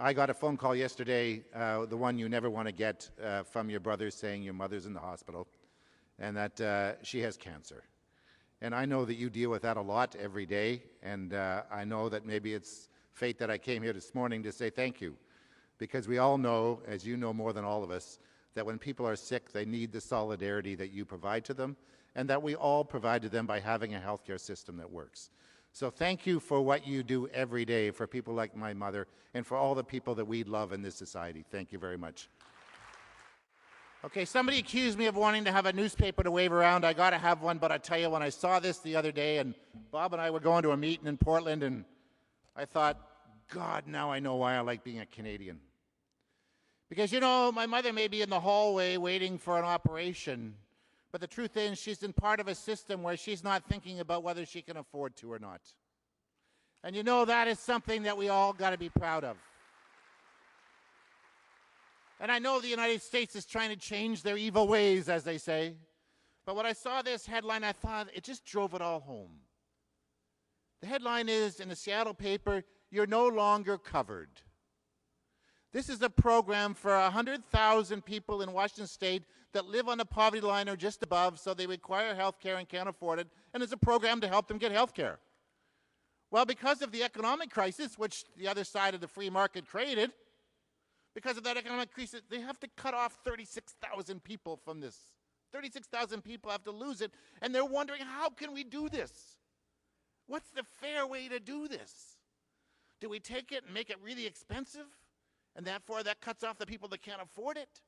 I got a phone call yesterday, the one you never want to get, from your brother saying your mother's in the hospital and that she has cancer. And I know that you deal with that a lot every day, and I know that maybe it's fate that I came here this morning to say thank you, because we all know, as you know more than all of us, that when people are sick, they need the solidarity that you provide to them, and that we all provide to them by having a healthcare system that works. So thank you for what you do every day for people like my mother and for all the people that we love in this society. Thank you very much. Okay, somebody accused me of wanting to have a newspaper to wave around. I got to have one, but I tell you, when I saw this the other day, and Bob and I were going to a meeting in Portland, and I thought, God, now I know why I like being a Canadian. Because, you know, my mother may be in the hallway waiting for an operation, but the truth is she's in part of a system where she's not thinking about whether she can afford to or not. And you know, that is something that we all got to be proud of. And I know the United States is trying to change their evil ways, as they say. But when I saw this headline, I thought it just drove it all home. The headline is, in the Seattle paper, "You're no longer covered." This is a program for 100,000 people in Washington State that live on the poverty line or just above, so they require health care and can't afford it, and it's a program to help them get health care. Well, because of the economic crisis, which the other side of the free market created, because of that economic crisis, they have to cut off 36,000 people from this. 36,000 people have to lose it, and they're wondering, how can we do this? What's the fair way to do this? Do we take it and make it really expensive? And therefore, that cuts off the people that can't afford it.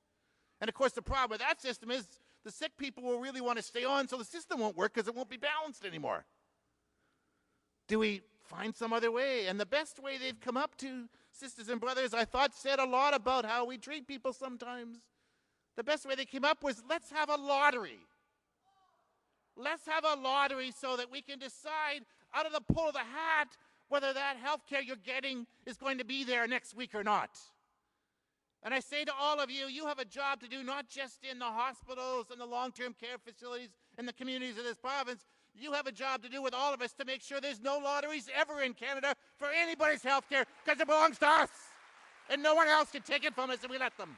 And of course, the problem with that system is the sick people will really want to stay on, so the system won't work because it won't be balanced anymore. Do we find some other way? And the best way they've come up to, sisters and brothers, I thought said a lot about how we treat people sometimes. The best way they came up was, let's have a lottery. Let's have a lottery so that we can decide out of the pull of the hat whether that health care you're getting is going to be there next week or not. And I say to all of you, you have a job to do, not just in the hospitals and the long-term care facilities and the communities of this province. You have a job to do with all of us to make sure there's no lotteries ever in Canada for anybody's health care, because it belongs to us. And no one else can take it from us if we let them.